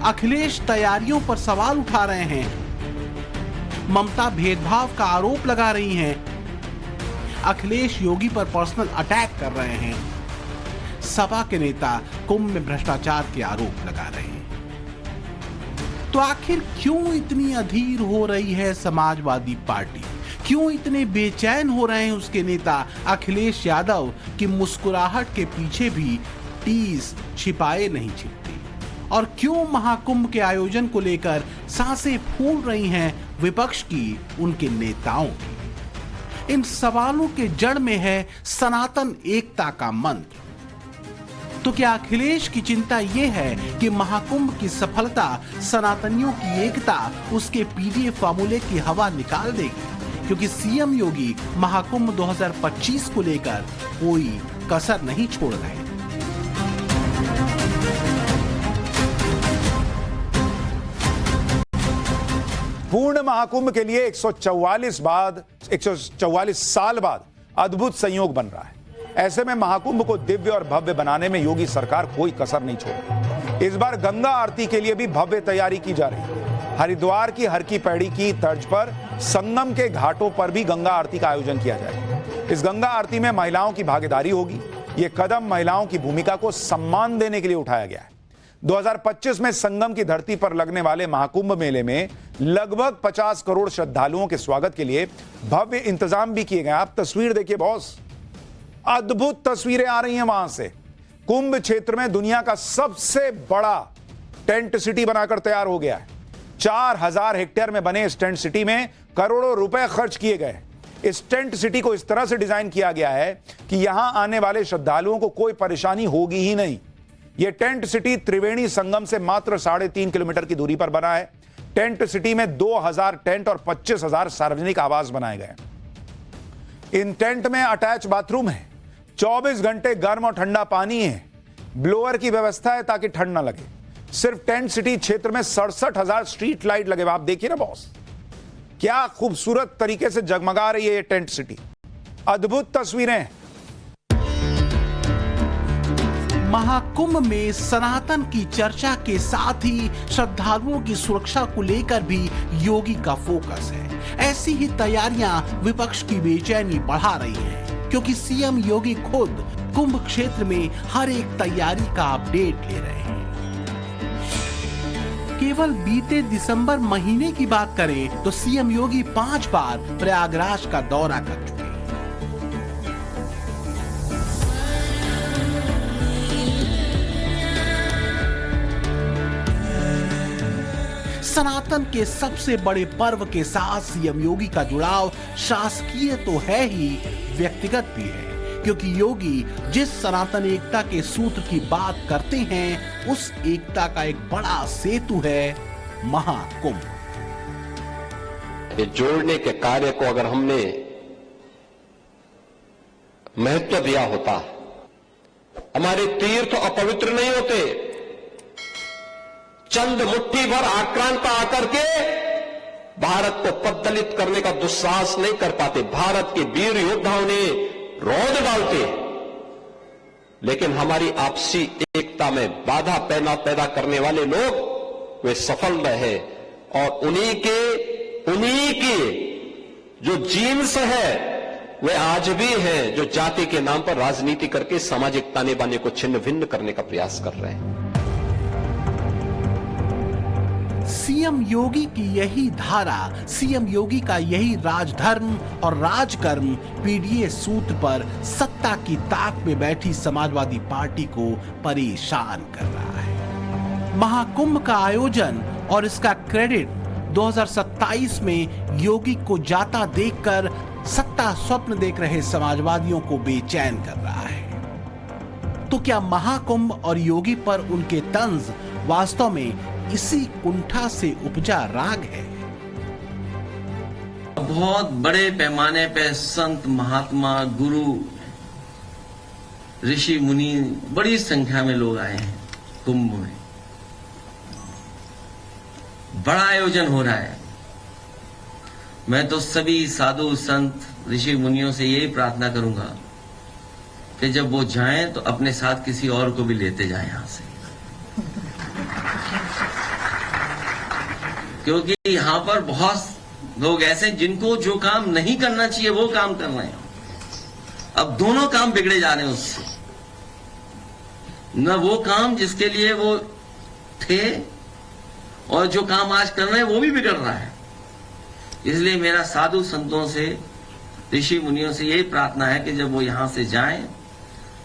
अखिलेश तैयारियों पर सवाल उठा रहे हैं, ममता भेदभाव का आरोप लगा रही हैं, अखिलेश योगी पर पर्सनल अटैक कर रहे हैं, सपा के नेता कुंभ में भ्रष्टाचार के आरोप लगा रहे हैं। तो आखिर क्यों इतनी अधीर हो रही है समाजवादी पार्टी? क्यों इतने बेचैन हो रहे हैं उसके नेता अखिलेश यादव की मुस्कुराहट के पीछे भी टीस छिपाए नहीं छिपती? और क्यों महाकुंभ के आयोजन को लेकर सांसें फूल रही हैं विपक्ष की, उनके नेताओं की? इन सवालों के जड़ में है सनातन एकता का मंत्र। तो क्या अखिलेश की चिंता यह है कि महाकुंभ की सफलता सनातनियों की एकता, उसके पीडीए फार्मूले की हवा निकाल देगी? क्योंकि सीएम योगी महाकुंभ 2025 को लेकर कोई कसर नहीं छोड़ रहे। पूर्ण महाकुंभ के लिए 144 साल बाद अद्भुत संयोग बन रहा है। ऐसे में महाकुंभ को दिव्य और भव्य बनाने में योगी सरकार कोई कसर नहीं छोड़ रही। इस बार गंगा आरती के लिए भी भव्य तैयारी की जा रही है। हरिद्वार की हर की पैड़ी की तर्ज पर संगम के घाटों पर भी गंगा आरती का आयोजन किया जाएगा। इस गंगा आरती में महिलाओं की भागीदारी होगी। ये कदम महिलाओं की भूमिका को सम्मान देने के लिए उठाया गया है। 2025 में संगम की धरती पर लगने वाले महाकुंभ मेले में लगभग 50 करोड़ श्रद्धालुओं के स्वागत के लिए भव्य इंतजाम भी किए गए। आप तस्वीर देखिए बॉस, अद्भुत तस्वीरें आ रही हैं वहां से। कुंभ क्षेत्र में दुनिया का सबसे बड़ा टेंट सिटी बनाकर तैयार हो गया है। 4000 हेक्टेयर में बने इस टेंट सिटी में करोड़ों रुपए खर्च किए गए। इस टेंट सिटी को इस तरह से डिजाइन किया गया है कि यहां आने वाले श्रद्धालुओं को कोई परेशानी होगी ही नहीं। यह टेंट सिटी त्रिवेणी संगम से मात्र 3.5 किलोमीटर की दूरी पर बना है। टेंट सिटी में 2000 टेंट और 25,000 सार्वजनिक आवास बनाए गए। इन टेंट में अटैच बाथरूम है, 24 घंटे गर्म और ठंडा पानी है, ब्लोअर की व्यवस्था है ताकि ठंड ना लगे। सिर्फ टेंट सिटी क्षेत्र में 67,000 स्ट्रीट लाइट लगे। आप देखिए ना बॉस, क्या खूबसूरत तरीके से जगमगा रही है ये टेंट सिटी। अद्भुत तस्वीरें। महाकुंभ में सनातन की चर्चा के साथ ही श्रद्धालुओं की सुरक्षा को लेकर भी योगी का फोकस है। ऐसी ही तैयारियां विपक्ष की बेचैनी बढ़ा रही हैं, क्योंकि सीएम योगी खुद कुंभ क्षेत्र में हर एक तैयारी का अपडेट ले रहे हैं। केवल बीते दिसंबर महीने की बात करें तो सीएम योगी 5 बार प्रयागराज का दौरा कर चुके हैं। सनातन के सबसे बड़े पर्व के साथ सीएम योगी का जुड़ाव शासकीय तो है ही, व्यक्तिगत भी है, क्योंकि योगी जिस सनातन एकता के सूत्र की बात करते हैं, उस एकता का एक बड़ा सेतु है महाकुंभ। ये जोड़ने के कार्य को अगर हमने महत्व दिया होता, हमारे तीर्थ अपवित्र नहीं होते। चंद मुट्ठी भर आक्रांता आकर के भारत को पद्दलित करने का दुस्साहस नहीं कर पाते। भारत के वीर योद्धाओं ने रौंद डालते, लेकिन हमारी आपसी एकता में बाधा पैदा करने वाले लोग वे सफल रहे। और उन्हीं की जो जीन्स है वे आज भी हैं, जो जाति के नाम पर राजनीति करके सामाजिक ताने बाने को छिन्न भिन्न करने का प्रयास कर रहे हैं। सीएम योगी की यही धारा, सीएम योगी का यही राजधर्म और राजकर्म पीडीए सूत्र पर सत्ता की ताक में बैठी समाजवादी पार्टी को परेशान कर रहा है। महाकुंभ का आयोजन और इसका क्रेडिट 2027 में योगी को जाता देखकर सत्ता स्वप्न देख रहे समाजवादियों को बेचैन कर रहा है। तो क्या महाकुंभ और योगी पर उनके तंज वास्तव में इसी कुंठा से उपजा राग है? बहुत बड़े पैमाने पे संत, महात्मा, गुरु, ऋषि मुनि बड़ी संख्या में लोग आए हैं कुंभ में। बड़ा आयोजन हो रहा है। मैं तो सभी साधु संत ऋषि मुनियों से यही प्रार्थना करूंगा कि जब वो जाएं तो अपने साथ किसी और को भी लेते जाएं यहां से। क्योंकि यहाँ पर बहुत लोग ऐसे हैं जिनको जो काम नहीं करना चाहिए वो काम कर रहे हैं। अब दोनों काम बिगड़े जा रहे हैं उससे, न वो काम जिसके लिए वो थे और जो काम आज कर रहे हैं वो भी बिगड़ रहा है। इसलिए मेरा साधु संतों से, ऋषि मुनियों से यही प्रार्थना है कि जब वो यहां से जाएं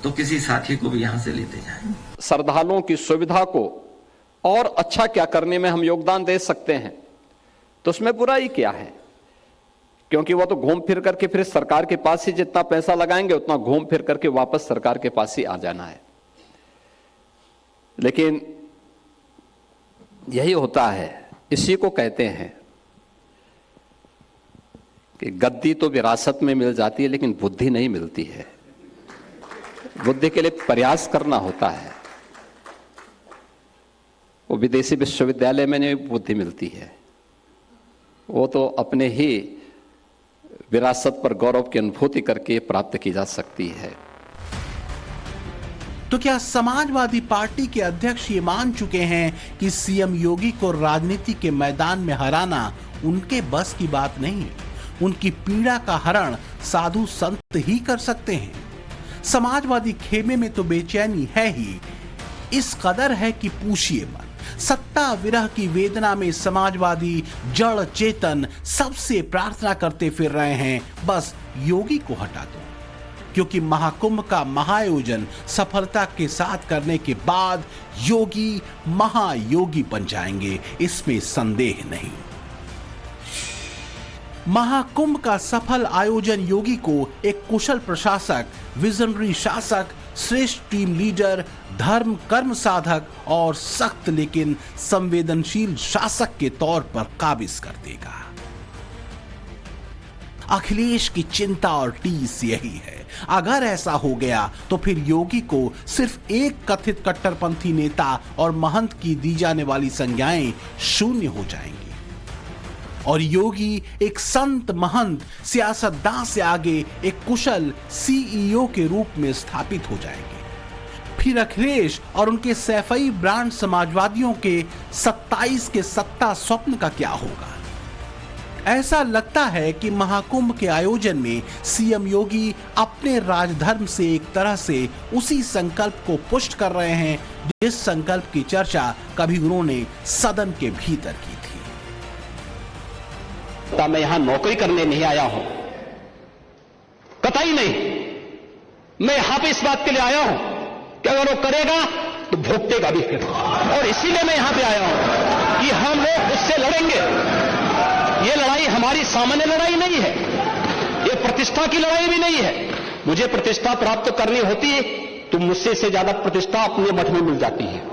तो किसी साथी को भी यहां से लेते जाएं। श्रद्धालुओं की सुविधा को और अच्छा क्या करने में हम योगदान दे सकते हैं, तो उसमें बुराई क्या है? क्योंकि वो तो घूम फिर करके फिर सरकार के पास ही जितना पैसा लगाएंगे उतना घूम फिर करके वापस सरकार के पास ही आ जाना है। लेकिन यही होता है, इसी को कहते हैं कि गद्दी तो विरासत में मिल जाती है लेकिन बुद्धि नहीं मिलती है। बुद्धि के लिए प्रयास करना होता है। वो विदेशी विश्वविद्यालय में नहीं बुद्धि मिलती है, वो तो अपने ही विरासत पर गौरव की अनुभूति करके प्राप्त की जा सकती है। तो क्या समाजवादी पार्टी के अध्यक्ष ये मान चुके हैं कि सीएम योगी को राजनीति के मैदान में हराना उनके बस की बात नहीं? उनकी पीड़ा का हरण साधु संत ही कर सकते हैं। समाजवादी खेमे में तो बेचैनी है ही, इस कदर है कि पूछिए मत। सत्ता विरह की वेदना में समाजवादी जड़ चेतन सबसे प्रार्थना करते फिर रहे हैं, बस योगी को हटा दो। क्योंकि महाकुंभ का महाआयोजन सफलता के साथ करने के बाद योगी महायोगी बन जाएंगे, इसमें संदेह नहीं। महाकुंभ का सफल आयोजन योगी को एक कुशल प्रशासक, विजनरी शासक, श्रेष्ठ टीम लीडर, धर्म कर्म साधक और सख्त लेकिन संवेदनशील शासक के तौर पर काबिज कर देगा। अखिलेश की चिंता और टीस यही है। अगर ऐसा हो गया तो फिर योगी को सिर्फ एक कथित कट्टरपंथी नेता और महंत की दी जाने वाली संज्ञाएं शून्य हो जाएंगी और योगी एक संत महंत सियासतदान से आगे एक कुशल सीईओ के रूप में स्थापित हो जाएंगे। फिर अखिलेश और उनके सैफई ब्रांड समाजवादियों के 27 के सत्ता स्वप्न का क्या होगा? ऐसा लगता है कि महाकुंभ के आयोजन में सीएम योगी अपने राजधर्म से एक तरह से उसी संकल्प को पुष्ट कर रहे हैं जिस संकल्प की चर्चा कभी उन्होंने सदन के भीतर की थी। मैं यहां नौकरी करने नहीं आया हूं, कतई नहीं। मैं यहां पे इस बात के लिए आया हूं कि अगर वो करेगा तो भुगतेगा भी फिर, और इसीलिए मैं यहां पे आया हूं कि हम लोग उससे लड़ेंगे। ये लड़ाई हमारी सामान्य लड़ाई नहीं है, ये प्रतिष्ठा की लड़ाई भी नहीं है। मुझे प्रतिष्ठा प्राप्त करनी होती है तो मुझसे से ज्यादा प्रतिष्ठा अपने मठ में मिल जाती है।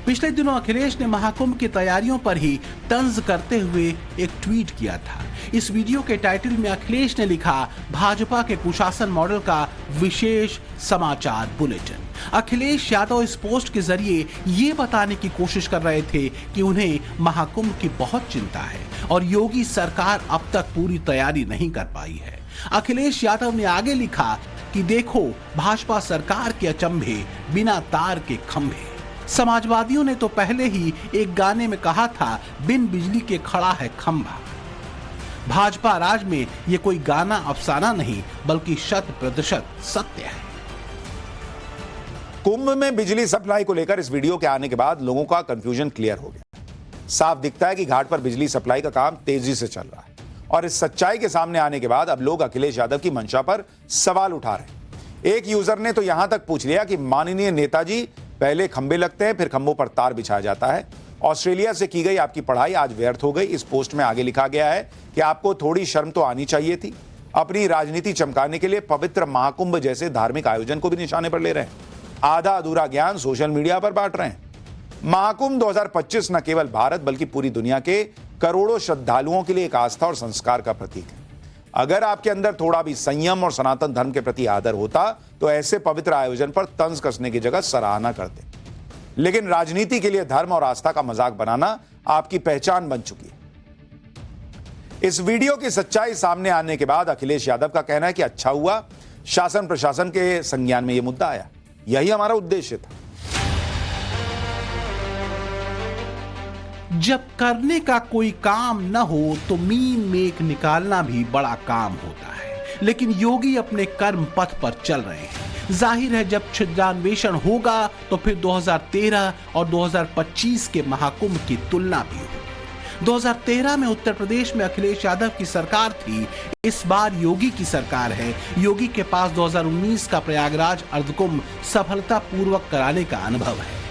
पिछले दिनों अखिलेश ने महाकुंभ की तैयारियों पर ही तंज करते हुए एक ट्वीट किया था। इस वीडियो के टाइटल में अखिलेश ने लिखा, भाजपा के कुशासन मॉडल का विशेष समाचार बुलेटिन। अखिलेश यादव इस पोस्ट के जरिए ये बताने की कोशिश कर रहे थे कि उन्हें महाकुंभ की बहुत चिंता है और योगी सरकार अब तक पूरी तैयारी नहीं कर पाई है। अखिलेश यादव ने आगे लिखा कि देखो भाजपा सरकार के अचंभे, बिना तार के खंभे। समाजवादियों ने तो पहले ही एक गाने में कहा था, बिन बिजली के खड़ा है खंभा। भाजपा राज में ये कोई गाना अफसाना नहीं बल्कि 100% सत्य है। कुंभ में बिजली सप्लाई को लेकर इस वीडियो के आने के बाद लोगों का कंफ्यूजन क्लियर हो गया। साफ दिखता है कि घाट पर बिजली सप्लाई का काम तेजी से चल रहा है और इस सच्चाई के सामने आने के बाद अब लोग अखिलेश यादव की मंशा पर सवाल उठा रहे हैं। एक यूजर ने तो यहां तक पूछ लिया कि माननीय नेताजी, पहले खंबे लगते हैं फिर खंभों पर तार बिछाया जाता है। ऑस्ट्रेलिया से की गई आपकी पढ़ाई आज व्यर्थ हो गई। इस पोस्ट में आगे लिखा गया है कि आपको थोड़ी शर्म तो आनी चाहिए थी। अपनी राजनीति चमकाने के लिए पवित्र महाकुंभ जैसे धार्मिक आयोजन को भी निशाने पर ले रहे हैं। आधा अधूरा ज्ञान सोशल मीडिया पर बांट रहे हैं। महाकुंभ 2025 न केवल भारत बल्कि पूरी दुनिया के करोड़ों श्रद्धालुओं के लिए एक आस्था और संस्कार का प्रतीक है। अगर आपके अंदर थोड़ा भी संयम और सनातन धर्म के प्रति आदर होता तो ऐसे पवित्र आयोजन पर तंज कसने की जगह सराहना करते। लेकिन राजनीति के लिए धर्म और आस्था का मजाक बनाना आपकी पहचान बन चुकी है। इस वीडियो की सच्चाई सामने आने के बाद अखिलेश यादव का कहना है कि अच्छा हुआ शासन प्रशासन के संज्ञान में यह मुद्दा आया, यही हमारा उद्देश्य था। जब करने का कोई काम न हो तो मीन मेक निकालना भी बड़ा काम होता है, लेकिन योगी अपने कर्म पथ पर चल रहे हैं। जाहिर है जब छिद्रान्वेषण होगा तो फिर 2013 और 2025 के महाकुंभ की तुलना भी होगी। 2013 में उत्तर प्रदेश में अखिलेश यादव की सरकार थी, इस बार योगी की सरकार है। योगी के पास 2019 का प्रयागराज अर्धकुंभ सफलतापूर्वक कराने का अनुभव है।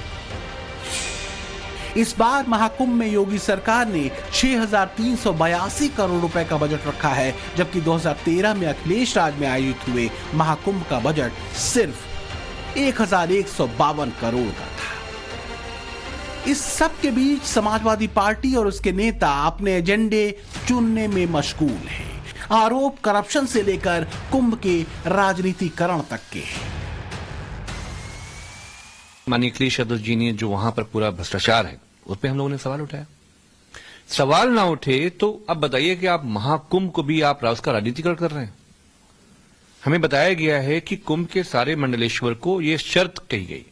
इस बार महाकुंभ में योगी सरकार ने 6,382 करोड़ रुपए का बजट रखा है, जबकि 2013 में अखिलेश राज में आयोजित हुए महाकुंभ का बजट सिर्फ 1,152 करोड़ का था। इस सब के बीच समाजवादी पार्टी और उसके नेता अपने एजेंडे चुनने में मशगूल हैं। आरोप करप्शन से लेकर कुंभ के राजनीतिकरण तक के हैं। माननीय अखिलेश यादव जी ने जो वहां पर पूरा भ्रष्टाचार है उस पर हम लोगों ने सवाल उठाया। सवाल ना उठे तो अब बताइए कि आप महाकुंभ को भी आप उसका राजनीतिकरण कर रहे हैं। हमें बताया गया है कि कुंभ के सारे मंडलेश्वर को यह शर्त कही गई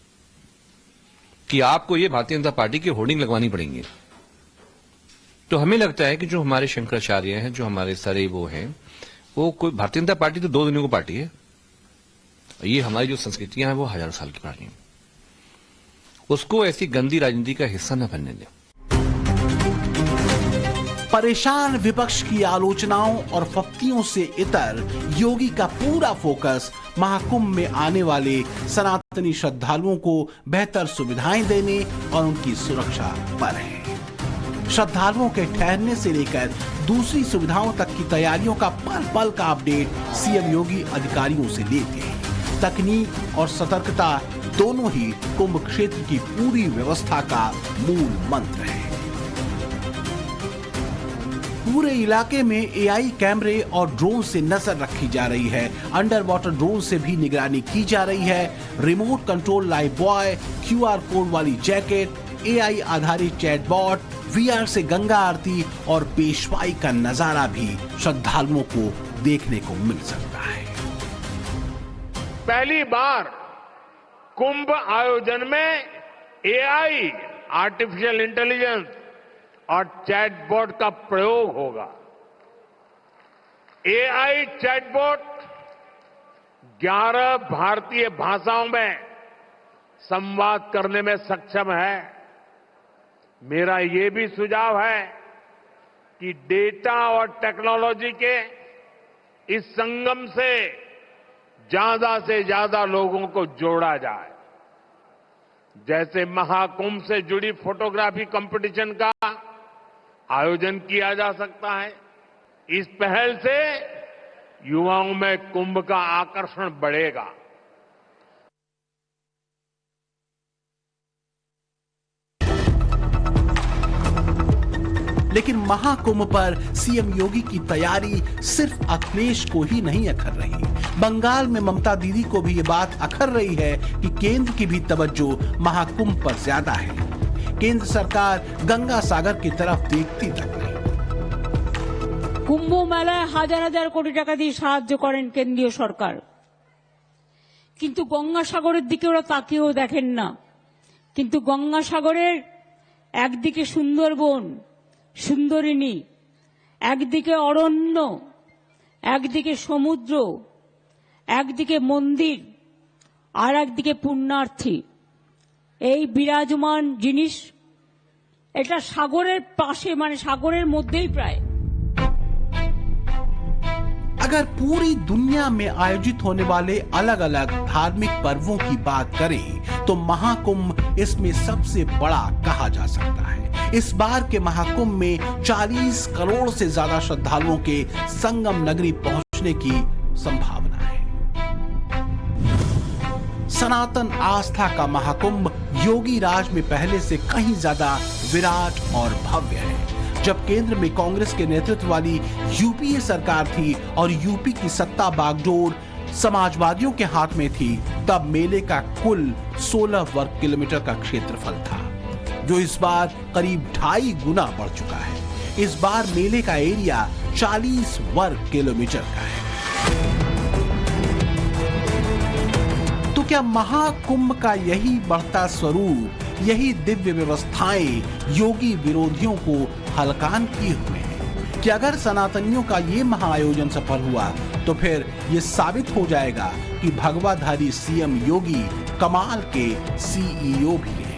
कि आपको ये भारतीय जनता पार्टी की होर्डिंग लगवानी पड़ेंगी। तो हमें लगता है कि जो हमारे शंकराचार्य हैं, जो हमारे सारे वो हैं, वो कोई भारतीय जनता पार्टी तो 2 दिनों की पार्टी है। ये हमारी जो संस्कृतियां हैं वो हजारों साल की पार्टी है। उसको ऐसी गंदी राजनीति का हिस्सा न बनने दें। परेशान विपक्ष की आलोचनाओं और फप्तियों से इतर योगी का पूरा फोकस महाकुंभ में आने वाले सनातनी श्रद्धालुओं को बेहतर सुविधाएं देने और उनकी सुरक्षा पर है। श्रद्धालुओं के ठहरने से लेकर दूसरी सुविधाओं तक की तैयारियों का पल पल का अपडेट सीएम योगी अधिकारियों से लेते हैं। तकनीक और सतर्कता दोनों ही कुंभ क्षेत्र की पूरी व्यवस्था का मूल मंत्र है। पूरे इलाके में एआई कैमरे और ड्रोन से नजर रखी जा रही है। अंडर वाटर ड्रोन से भी निगरानी की जा रही है। Remote control live boy, QR code वाली जैकेट, एआई आधारित चैटबॉट, वीआर से गंगा आरती और पेशवाई का नजारा भी श्रद्धालुओं को देखने को मिल सकता है। पहली बार कुंभ आयोजन में एआई, आर्टिफिशियल इंटेलिजेंस और चैटबॉट का प्रयोग होगा। एआई चैटबॉट 11 भारतीय भाषाओं में संवाद करने में सक्षम है। मेरा ये भी सुझाव है कि डेटा और टेक्नोलॉजी के इस संगम से ज्यादा लोगों को जोड़ा जाए। जैसे महाकुंभ से जुड़ी फोटोग्राफी कंपटीशन का आयोजन किया जा सकता है। इस पहल से युवाओं में कुंभ का आकर्षण बढ़ेगा। लेकिन महाकुंभ पर सीएम योगी की तैयारी सिर्फ अखिलेश को ही नहीं अखर रही। बंगाल में ममता दीदी को भी ये बात अखर रही है कि केंद्र की भी तवज्जो महाकुंभ पर ज्यादा है। केंद्र सरकार गंगा सागर की तरफ देखती तक नहीं। কুম্ভ মেলায় হাজার হাজার কোটি টাকা দিয়ে সাহায্য করেন কেন্দ্রীয় সরকার, কিন্তু গঙ্গাসাগরের দিকে ওরা তাকিয়েও দেখেন না। কিন্তু গঙ্গাসাগরের একদিকে সুন্দরবন, সুন্দরিনী, একদিকে অরণ্য, একদিকে সমুদ্র, একদিকে মন্দির আর একদিকে পুণ্যার্থী। এই বিরাজমান জিনিস এটা সাগরের পাশে, মানে সাগরের মধ্যেই প্রায়। अगर पूरी दुनिया में आयोजित होने वाले अलग अलग धार्मिक पर्वों की बात करें तो महाकुंभ इसमें सबसे बड़ा कहा जा सकता है। इस बार के महाकुंभ में 40 करोड़ से ज्यादा श्रद्धालुओं के संगम नगरी पहुंचने की संभावना है। सनातन आस्था का महाकुंभ योगी राज में पहले से कहीं ज्यादा विराट और भव्य है। जब केंद्र में कांग्रेस के नेतृत्व वाली यूपीए सरकार थी और यूपी की सत्ता बागडोर समाजवादियों के हाथ में थी, तब मेले का कुल 16 वर्ग किलोमीटर का क्षेत्रफल था, जो इस बार करीब 2.5 गुना बढ़ चुका है। इस बार मेले का एरिया 40 वर्ग किलोमीटर का है। तो क्या महाकुंभ का यही बढ़ता स्वरूप यही दिव्य व्यवस्थाएं योगी विरोधियों को हलकान किए हुए हैं कि अगर सनातनियों का ये महाआयोजन सफल हुआ तो फिर ये साबित हो जाएगा कि भगवाधारी सीएम योगी कमाल के सीईओ भी हैं।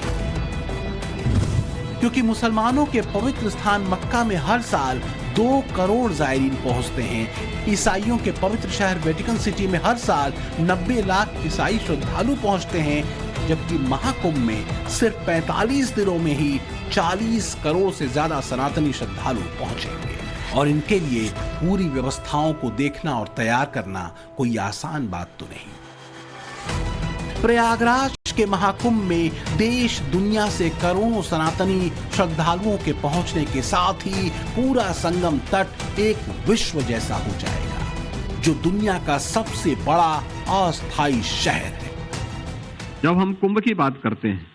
क्योंकि मुसलमानों के पवित्र स्थान मक्का में हर साल 2 करोड़ जायरीन पहुंचते हैं। ईसाइयों के पवित्र शहर वेटिकन सिटी में हर साल 90 लाख ईसाई श्रद्धालु पहुंचते हैं, जबकि महाकुंभ में सिर्फ 45 दिनों में ही 40 करोड़ से ज्यादा सनातनी श्रद्धालु पहुंचेंगे। और इनके लिए पूरी व्यवस्थाओं को देखना और तैयार करना कोई आसान बात तो नहीं। प्रयागराज के महाकुंभ में देश दुनिया से करोड़ों सनातनी श्रद्धालुओं के पहुंचने के साथ ही पूरा संगम तट एक विश्व जैसा हो जाएगा, जो दुनिया का सबसे बड़ा अस्थायी शहर है। जब हम कुंभ की बात करते हैं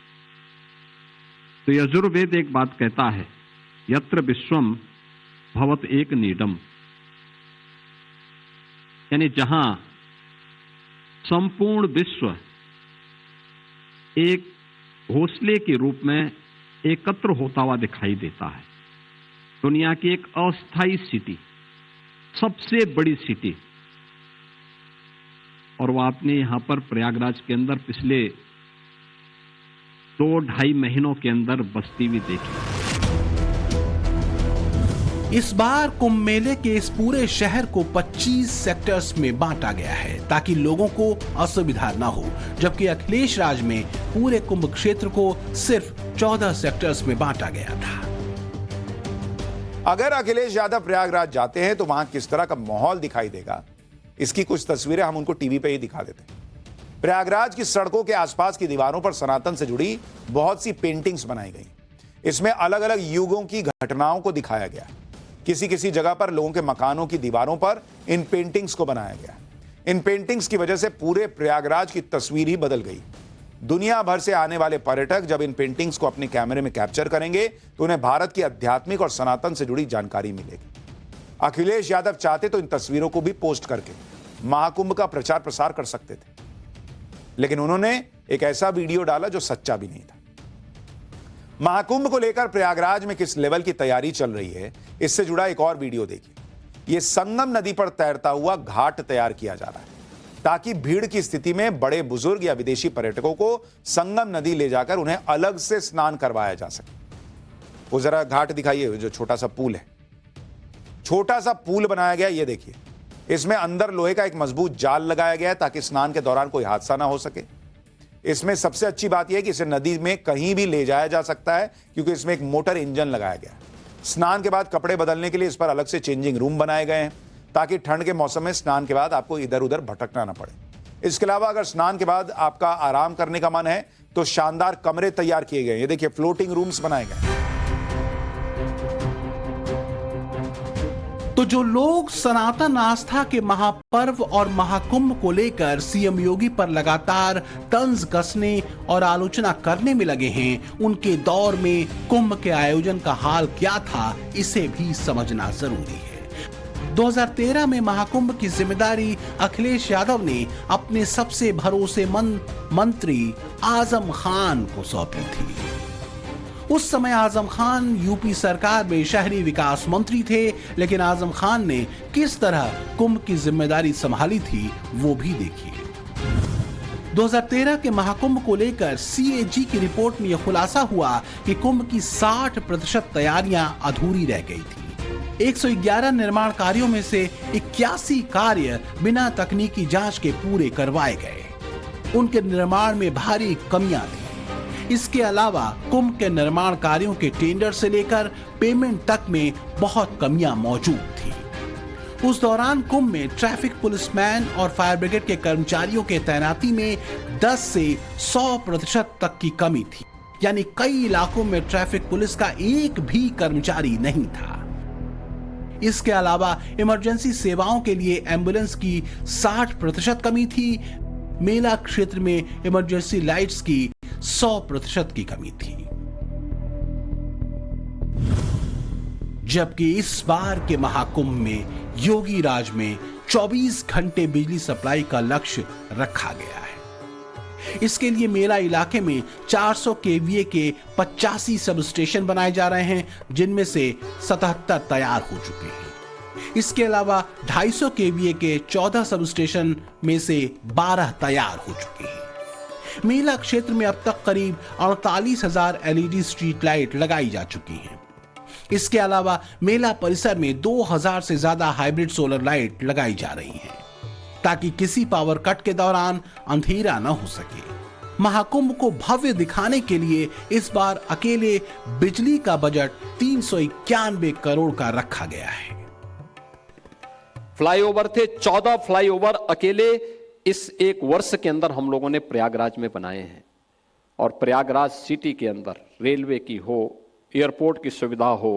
तो यजुर्वेद एक बात कहता है, यत्र विश्वम भवत एक नीडम, यानी जहां संपूर्ण विश्व एक घोंसले के रूप में एकत्र होता हुआ दिखाई देता है। दुनिया की एक अस्थायी सिटी, सबसे बड़ी सिटी, और वो आपने यहां पर प्रयागराज के अंदर पिछले 2-2.5 महीनों के अंदर बसती हुई देखी। इस बार कुंभ मेले के इस पूरे शहर को 25 सेक्टर्स में बांटा गया है ताकि लोगों को असुविधा न हो, जबकि अखिलेश राज में पूरे कुंभ क्षेत्र को सिर्फ 14 सेक्टर्स में बांटा गया था। अगर अखिलेश यादव प्रयागराज जाते हैं तो वहां किस तरह का माहौल दिखाई देगा, इसकी कुछ तस्वीरें हम उनको टीवी पे ही दिखा देते हैं। प्रयागराज की सड़कों के आसपास की दीवारों पर सनातन से जुड़ी बहुत सी पेंटिंग्स बनाई गई। इसमें अलग अलग युगों की घटनाओं को दिखाया गया। किसी किसी जगह पर लोगों के मकानों की दीवारों पर इन पेंटिंग्स को बनाया गया। इन पेंटिंग्स की वजह से पूरे प्रयागराज की तस्वीर ही बदल गई। दुनिया भर से आने वाले पर्यटक जब इन पेंटिंग्स को अपने कैमरे में कैप्चर करेंगे तो उन्हें भारत की आध्यात्मिक और सनातन से जुड़ी जानकारी मिलेगी। अखिलेश यादव चाहते तो इन तस्वीरों को भी पोस्ट करके महाकुंभ का प्रचार प्रसार कर सकते थे, लेकिन उन्होंने एक ऐसा वीडियो डाला जो सच्चा भी नहीं था। महाकुंभ को लेकर प्रयागराज में किस लेवल की तैयारी चल रही है, इससे जुड़ा एक और वीडियो देखिए। यह संगम नदी पर तैरता हुआ घाट तैयार किया जा रहा है ताकि भीड़ की स्थिति में बड़े बुजुर्ग या विदेशी पर्यटकों को संगम नदी ले जाकर उन्हें अलग से स्नान करवाया जा सके। वो जरा घाट दिखाइए, जो छोटा सा पुल है, छोटा सा पुल बनाया गया, ये देखिए। इसमें अंदर लोहे का एक मजबूत जाल लगाया गया है ताकि स्नान के दौरान कोई हादसा ना हो सके। इसमें सबसे अच्छी बात यह है कि इसे नदी में कहीं भी ले जाया जा सकता है क्योंकि इसमें एक मोटर इंजन लगाया गया है। स्नान के बाद कपड़े बदलने के लिए इस पर अलग से चेंजिंग रूम बनाए गए हैं ताकि ठंड के मौसम में स्नान के बाद आपको इधर उधर भटकना ना पड़े। इसके अलावा अगर स्नान के बाद आपका आराम करने का मन है तो शानदार कमरे तैयार किए गए। ये देखिए, फ्लोटिंग रूम्स बनाए गए। तो जो लोग सनातन आस्था के महापर्व और महाकुंभ को लेकर सीएम योगी पर लगातार तंज कसने और आलोचना करने में लगे हैं, उनके दौर में कुंभ के आयोजन का हाल क्या था, इसे भी समझना जरूरी है। 2013 में महाकुंभ की जिम्मेदारी अखिलेश यादव ने अपने सबसे भरोसेमंद मंत्री आजम खान को सौंपी थी। उस समय आजम खान यूपी सरकार में शहरी विकास मंत्री थे, लेकिन आजम खान ने किस तरह कुंभ की जिम्मेदारी संभाली थी वो भी देखिए। 2013 के महाकुंभ को लेकर सीएजी की रिपोर्ट में यह खुलासा हुआ कि कुंभ की 60% तैयारियां अधूरी रह गई थी। 111 निर्माण कार्यों में से 81 कार्य बिना तकनीकी जांच के पूरे करवाए गए। उनके निर्माण में भारी कमियां थी। इसके अलावा कुंभ के निर्माण कार्यों के टेंडर से लेकर पेमेंट तक में बहुत कमियां मौजूद थी। उस दौरान कुंभ में ट्रैफिक पुलिसमैन और फायर ब्रिगेड के कर्मचारियों के तैनाती में 10 से 100% तक की कमी थी, यानी कई इलाकों में ट्रैफिक पुलिस का एक भी कर्मचारी नहीं था। इसके अलावा इमरजेंसी सेवाओं के लिए एम्बुलेंस की 60% कमी थी। मेला क्षेत्र में इमरजेंसी लाइट्स की 100% की कमी थी। जबकि इस बार के महाकुंभ में योगी राज में 24 घंटे बिजली सप्लाई का लक्ष्य रखा गया है। इसके लिए मेला इलाके में 400 केवीए के 85 सब स्टेशन बनाए जा रहे हैं, जिनमें से 77 तैयार हो चुके हैं। इसके अलावा 250 केवीए के 14 सब स्टेशन में से 12 तैयार हो चुके हैं। मेला क्षेत्र में अब तक करीब 48,000 एलईडी स्ट्रीट लाइट लगाई जा चुकी हैं। इसके अलावा मेला परिसर में 2000 से ज्यादा हाइब्रिड सोलर लाइट लगाई जा रही हैं, ताकि किसी पावर कट के दौरान अंधेरा न हो सके। महाकुंभ को भव्य दिखाने के लिए इस बार अकेले बिजली का बजट 391 करोड़ का रखा गया है। फ्लाईओवर थे 14 फ्लाईओवर अकेले इस एक वर्ष के अंदर हम लोगों ने प्रयागराज में बनाए हैं। और प्रयागराज सिटी के अंदर रेलवे की हो, एयरपोर्ट की सुविधा हो,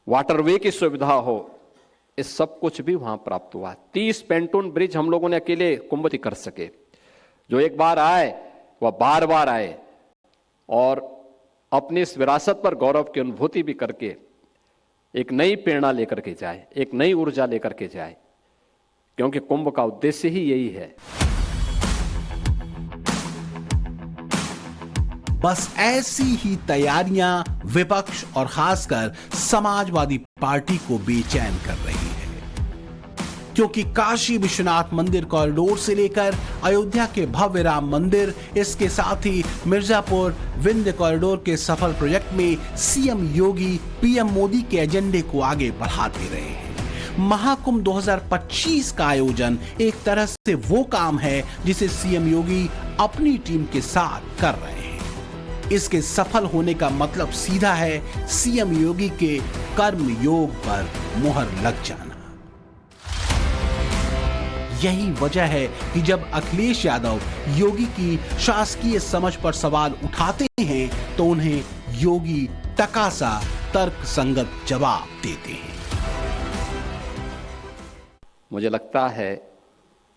वाटरवे की सुविधा हो, इस सब कुछ भी वहां प्राप्त हुआ। 30 पेंटून ब्रिज हम लोगों ने अकेले कुंभ में कर सके। जो एक बार आए वह बार बार आए और अपनी इस विरासत पर गौरव की अनुभूति भी करके एक नई प्रेरणा लेकर के जाए, एक नई ऊर्जा लेकर के जाए, क्योंकि कुंभ का उद्देश्य ही यही है। बस ऐसी ही तैयारियां विपक्ष और खासकर समाजवादी पार्टी को बेचैन कर रही है, क्योंकि काशी विश्वनाथ मंदिर कॉरिडोर से लेकर अयोध्या के भव्य राम मंदिर, इसके साथ ही मिर्जापुर विंध्य कॉरिडोर के सफल प्रोजेक्ट में सीएम योगी पीएम मोदी के एजेंडे को आगे बढ़ाते रहे हैं। महाकुंभ 2025 का आयोजन एक तरह से वो काम है जिसे सीएम योगी अपनी टीम के साथ कर रहे हैं। इसके सफल होने का मतलब सीधा है सीएम योगी के कर्म योग पर मुहर लग जाना। यही वजह है कि जब अखिलेश यादव योगी की शासकीय समझ पर सवाल उठाते हैं तो उन्हें योगी टकासा तर्क संगत जवाब देते हैं। मुझे लगता है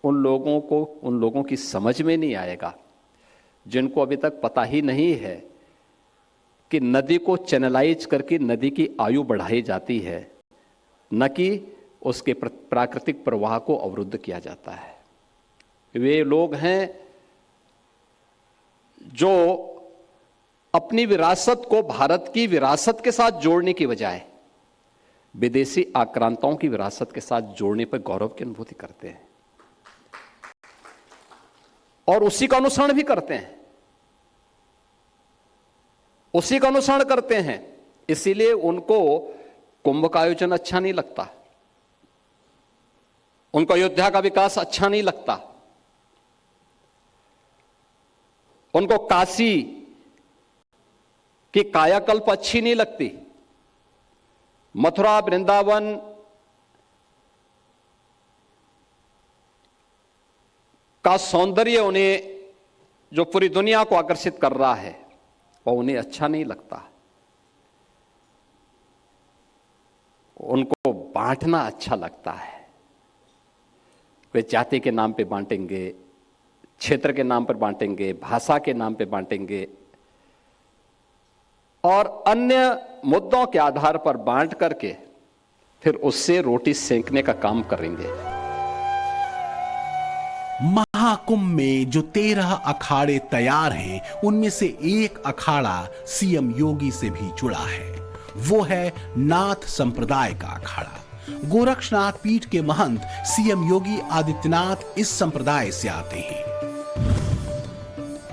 उन लोगों की समझ में नहीं आएगा जिनको अभी तक पता ही नहीं है कि नदी को चैनलाइज करके नदी की आयु बढ़ाई जाती है, न कि उसके प्राकृतिक प्रवाह को अवरुद्ध किया जाता है। वे लोग हैं जो अपनी विरासत को भारत की विरासत के साथ जोड़ने की बजाय विदेशी आक्रांताओं की विरासत के साथ जोड़ने पर गौरव की अनुभूति करते हैं और उसी का अनुसरण भी करते हैं, उसी का अनुसरण करते हैं। इसीलिए उनको कुंभ का आयोजन अच्छा नहीं लगता, उनको अयोध्या का विकास अच्छा नहीं लगता, उनको काशी की कायाकल्प अच्छी नहीं लगती, मथुरा वृंदावन का सौंदर्य उन्हें जो पूरी दुनिया को आकर्षित कर रहा है वो उन्हें अच्छा नहीं लगता। उनको बांटना अच्छा लगता है। वे जाति के नाम पे बांटेंगे, क्षेत्र के नाम पर बांटेंगे, भाषा के नाम पे बांटेंगे और अन्य मुद्दों के आधार पर बांट करके फिर उससे रोटी सेंकने का काम करेंगे। महाकुंभ में जो 13 अखाड़े तैयार हैं, उनमें से एक अखाड़ा सीएम योगी से भी जुड़ा है। वो है नाथ संप्रदाय का अखाड़ा। गोरक्षनाथ पीठ के महंत सीएम योगी आदित्यनाथ इस संप्रदाय से आते हैं।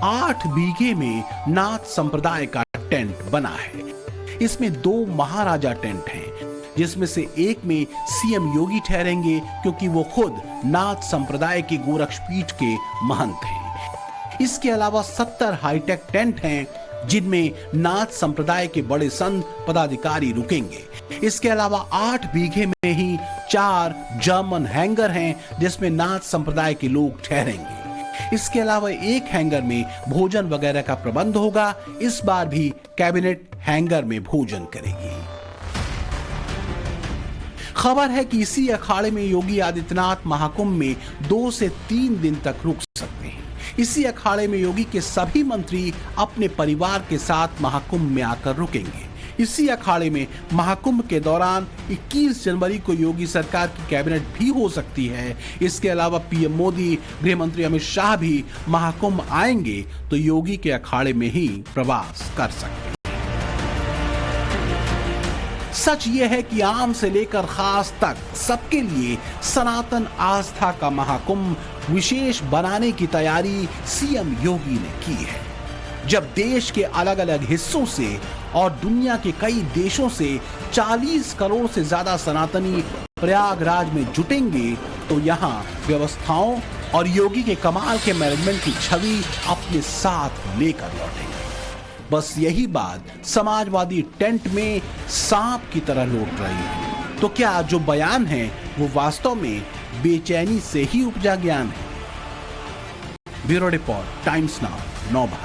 8 बीघे में नाथ संप्रदाय का टेंट बना है। इसमें 2 महाराजा टेंट हैं, जिसमें से एक में सीएम योगी ठहरेंगे क्योंकि वो खुद नाथ संप्रदाय के गोरक्ष पीठ के महंत हैं। इसके अलावा 70 हाईटेक टेंट हैं, जिनमें नाथ संप्रदाय के बड़े संत पदाधिकारी रुकेंगे। इसके अलावा 8 बीघे में ही 4 जर्मन हैंगर हैं, जिसमें नाथ संप्रदाय के लोग ठहरेंगे। इसके अलावा एक हैंगर में भोजन वगैरह का प्रबंध होगा। इस बार भी कैबिनेट हैंगर में भोजन करेगी। खबर है कि इसी अखाड़े में योगी आदित्यनाथ महाकुंभ में 2 से 3 दिन तक रुक सकते हैं। इसी अखाड़े में योगी के सभी मंत्री अपने परिवार के साथ महाकुंभ में आकर रुकेंगे। इसी अखाड़े में महाकुंभ के दौरान 21 जनवरी को योगी सरकार की कैबिनेट भी हो सकती है। इसके अलावा पीएम मोदी, गृह मंत्री अमित शाह भी महाकुंभ आएंगे तो योगी के अखाड़े में ही प्रवास कर सकते हैं। सच यह है कि आम से लेकर खास तक सबके लिए सनातन आस्था का महाकुंभ विशेष बनाने की तैयारी सीएम योगी ने की है। जब देश के अलग अलग हिस्सों से और दुनिया के कई देशों से 40 करोड़ से ज्यादा सनातनी प्रयागराज में जुटेंगे तो यहाँ व्यवस्थाओं और योगी के कमाल के मैनेजमेंट की छवि अपने साथ लेकर लौटेंगे। बस यही बात समाजवादी टेंट में सांप की तरह लौट रही है। तो क्या जो बयान है वो वास्तव में बेचैनी से ही उपजा ज्ञान है? ब्यूरो रिपोर्ट, टाइम्स नाउ, नव भारत।